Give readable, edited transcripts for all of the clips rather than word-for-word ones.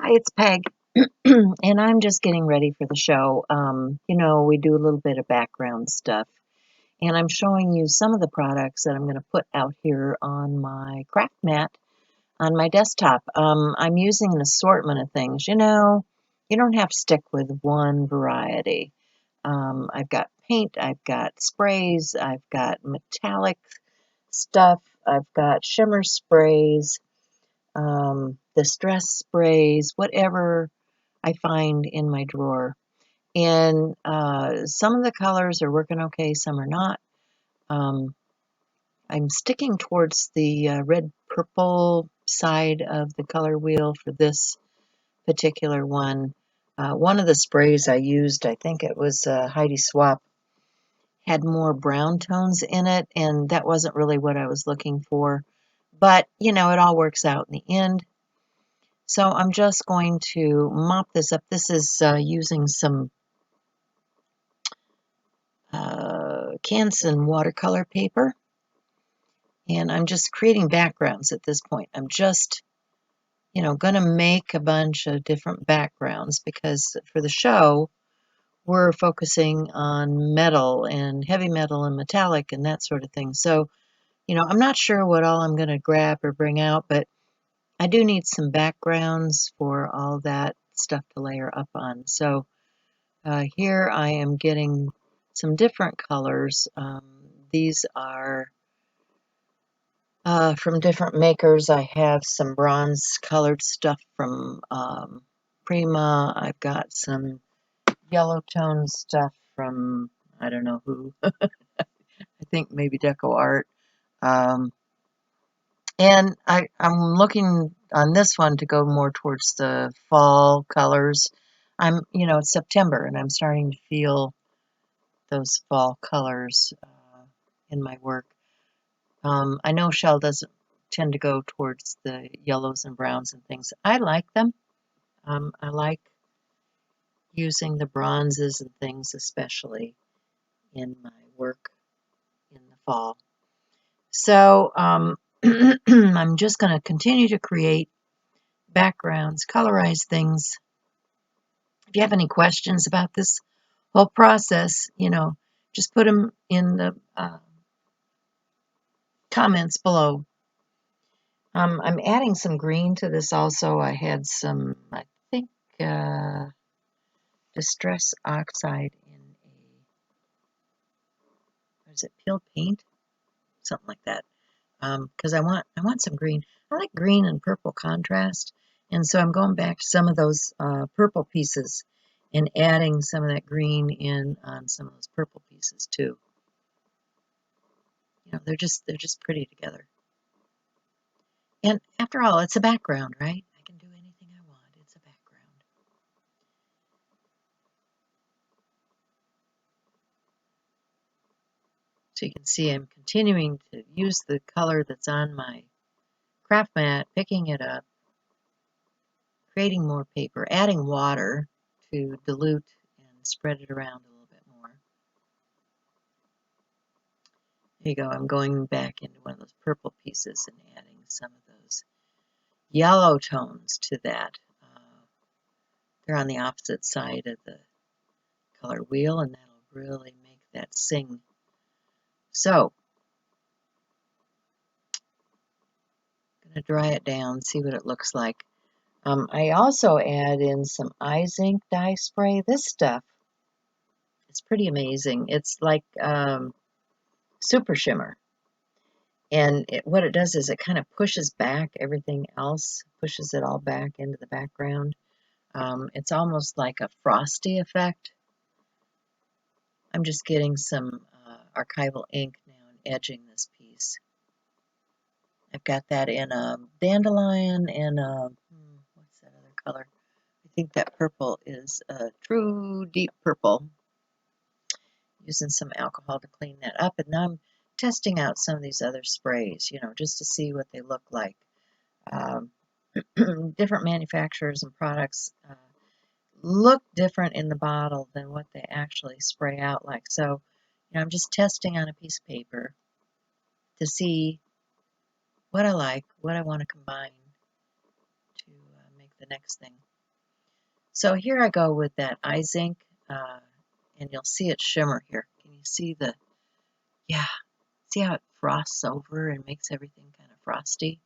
Hi, it's Peg, and I'm just getting ready for the show. We do a little bit of background stuff, and I'm showing you some of the products that I'm going to put out here on my craft mat on my desktop. I'm using an assortment of things. You don't have to stick with one variety. I've got paint, I've got sprays, I've got metallic stuff, I've got shimmer sprays, distress sprays, whatever I find in my drawer. And some of the colors are working okay, some are not. Um, I'm sticking towards the red purple side of the color wheel for this particular one. One of the sprays I used, I think it was Heidi Swap, had more brown tones in it, and that wasn't really what I was looking for. But, it all works out in the end. So I'm just going to mop this up. This is using some Canson watercolor paper, and I'm just creating backgrounds at this point. I'm just, going to make a bunch of different backgrounds because for the show, we're focusing on metal and heavy metal and metallic and that sort of thing. So, I'm not sure what all I'm going to grab or bring out, but I do need some backgrounds for all that stuff to layer up on. So here I am getting some different colors. These are from different makers. I have some bronze colored stuff from Prima. I've got some yellow tone stuff from, I don't know who, I think maybe Deco Art. And I'm looking on this one to go more towards the fall colors. It's September and I'm starting to feel those fall colors in my work. I know Shell doesn't tend to go towards the yellows and browns and things. I like them. I like using the bronzes and things, especially in my work in the fall. So I'm just going to continue to create backgrounds, colorize things. If you have any questions about this whole process, just put them in the comments below. I'm adding some green to this also. I had some, I think, distress oxide in is it peeled paint? Something like that. Because I want some green. I like green and purple contrast, and so I'm going back to some of those purple pieces and adding some of that green in on some of those purple pieces too. They're just pretty together. And after all, it's a background, right? I can do anything I want. It's a background. So you can see I'm continuing to use the color that's on my craft mat, picking it up, creating more paper, adding water to dilute and spread it around a little bit more. There you go. I'm going back into one of those purple pieces and adding some of those yellow tones to that. They're on the opposite side of the color wheel, and that'll really make that sing. So, I'm going to dry it down, see what it looks like. I also add in some eye zinc dye spray. This stuff is pretty amazing. It's like super shimmer. And what it does is it kind of pushes back everything else, pushes it all back into the background. It's almost like a frosty effect. I'm just getting some archival ink now and edging this piece. I've got that in a dandelion and a, what's that other color? I think that purple is a true deep purple. Using some alcohol to clean that up. And now I'm testing out some of these other sprays, just to see what they look like. Different manufacturers and products look different in the bottle than what they actually spray out like. So, I'm just testing on a piece of paper to see what I like, what I want to combine to make the next thing. So here I go with that eye zinc, and you'll see it shimmer here. Can you see yeah, see how it frosts over and makes everything kind of frosty?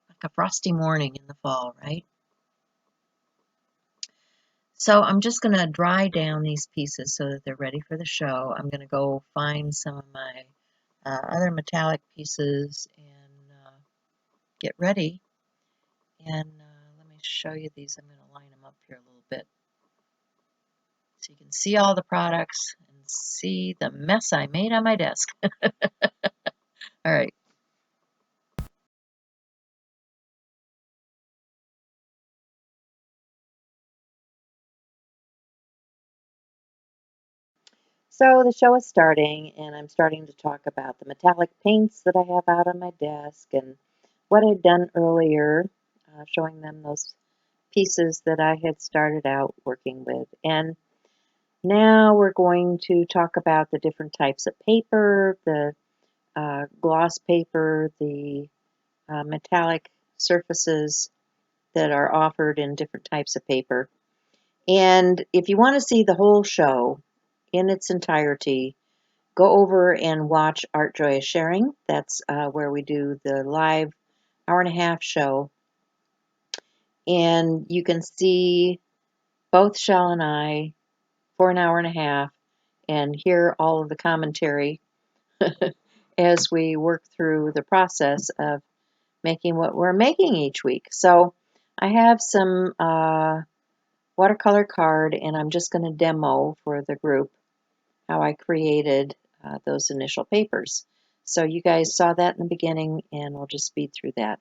Like a frosty morning in the fall, right? So I'm just going to dry down these pieces so that they're ready for the show. I'm going to go find some of my other metallic pieces and get ready. And let me show you these. I'm going to line them up here a little bit so you can see all the products and see the mess I made on my desk. All right. So the show is starting, and I'm starting to talk about the metallic paints that I have out on my desk and what I'd done earlier, showing them those pieces that I had started out working with. And now we're going to talk about the different types of paper, the gloss paper, the metallic surfaces that are offered in different types of paper. And if you want to see the whole show in its entirety, go over and watch Art Joy is Sharing. That's where we do the live hour-and-a-half show. And you can see both Shell and I for an hour and a half and hear all of the commentary as we work through the process of making what we're making each week. So I have some watercolor card, and I'm just going to demo for the group how I created those initial papers. So you guys saw that in the beginning, and we'll just speed through that.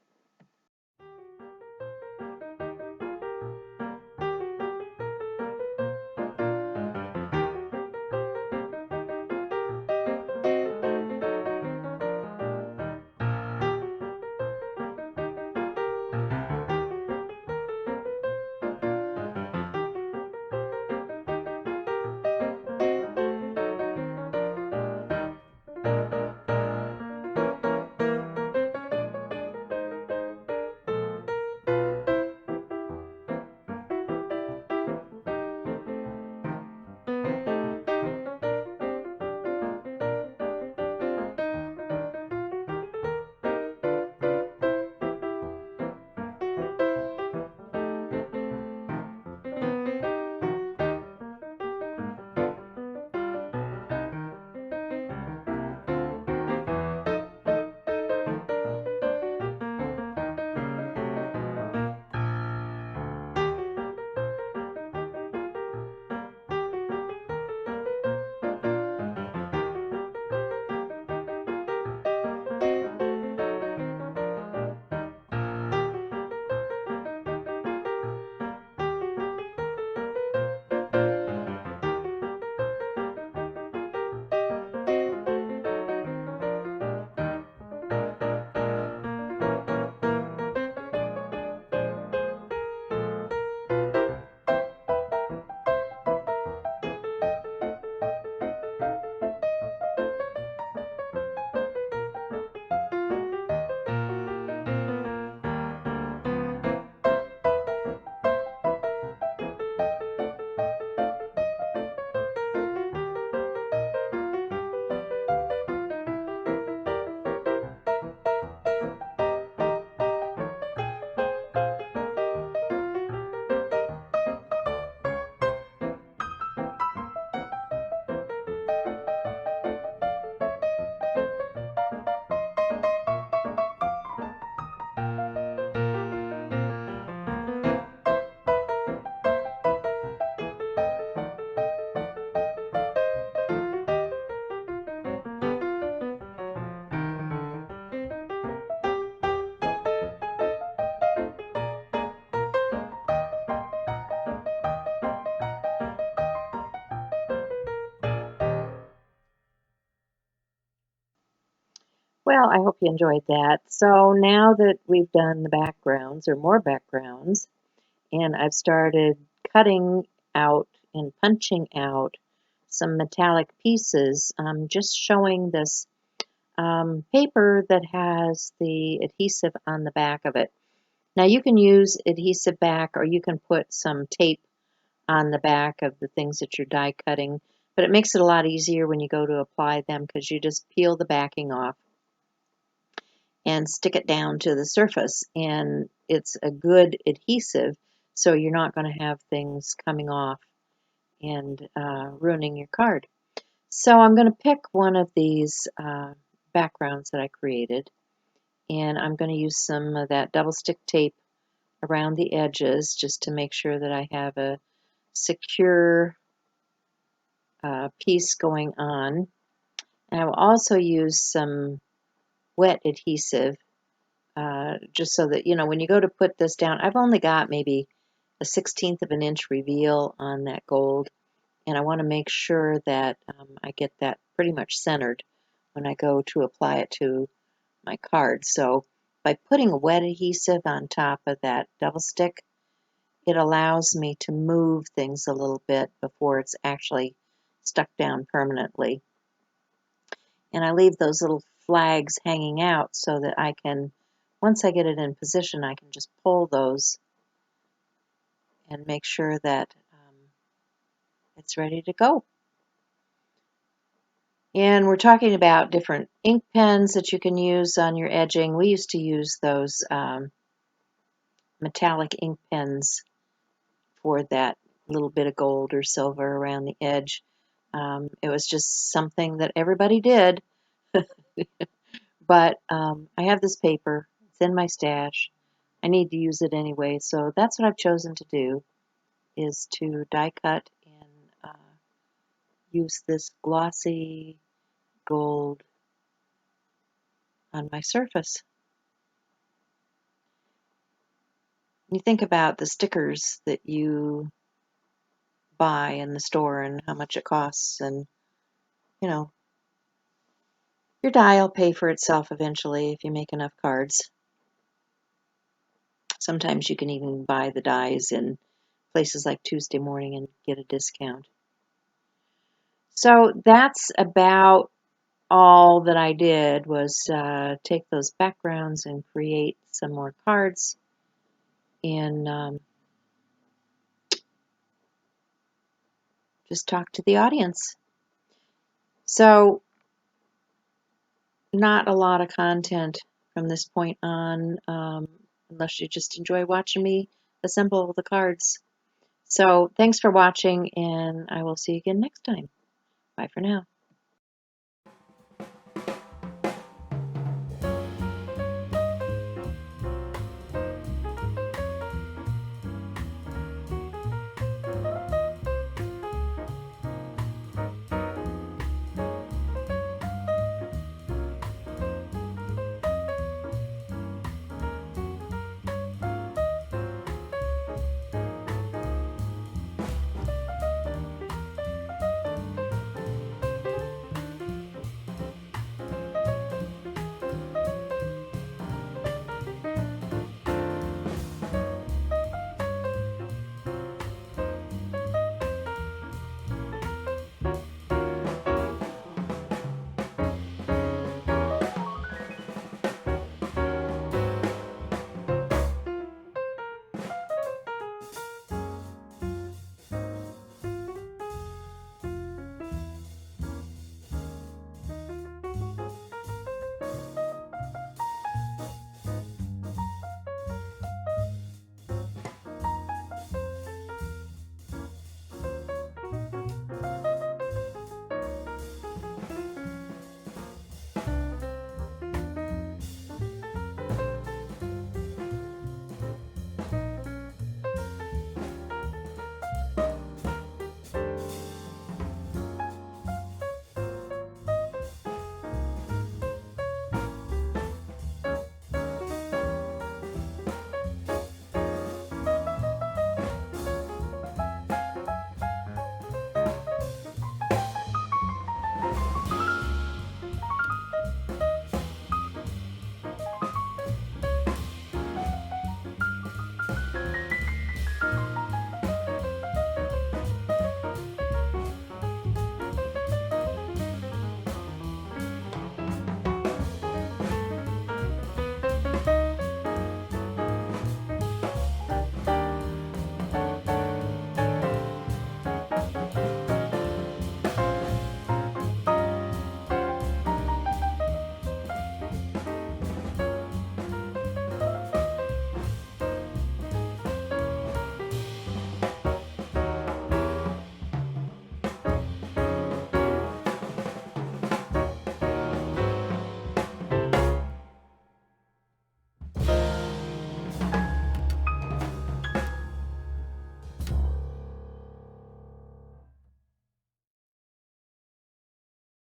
Well, I hope you enjoyed that. So now that we've done the backgrounds or more backgrounds, and I've started cutting out and punching out some metallic pieces, I'm just showing this paper that has the adhesive on the back of it. Now you can use adhesive back, or you can put some tape on the back of the things that you're die cutting, but it makes it a lot easier when you go to apply them because you just peel the backing off and stick it down to the surface, and it's a good adhesive, so you're not going to have things coming off and ruining your card. So I'm going to pick one of these backgrounds that I created, and I'm going to use some of that double stick tape around the edges just to make sure that I have a secure piece going on. And I will also use some wet adhesive just so that, you know, when you go to put this down, I've only got maybe a 1/16 of an inch reveal on that gold, and I want to make sure that I get that pretty much centered when I go to apply it to my card. So by putting a wet adhesive on top of that double stick, it allows me to move things a little bit before it's actually stuck down permanently. And I leave those little flags hanging out so that I can, once I get it in position, I can just pull those and make sure that it's ready to go. And we're talking about different ink pens that you can use on your edging. We used to use those metallic ink pens for that little bit of gold or silver around the edge. It was just something that everybody did. But I have this paper. It's in my stash. I need to use it anyway, so that's what I've chosen to do, is to die cut and use this glossy gold on my surface. You think about the stickers that you buy in the store and how much it costs, and you know, your die will pay for itself eventually if you make enough cards. Sometimes you can even buy the dies in places like Tuesday Morning and get a discount. So that's about all that I did, was take those backgrounds and create some more cards and just talk to the audience. So not a lot of content from this point on, unless you just enjoy watching me assemble the cards. So thanks for watching, and I will see you again next time. Bye for now.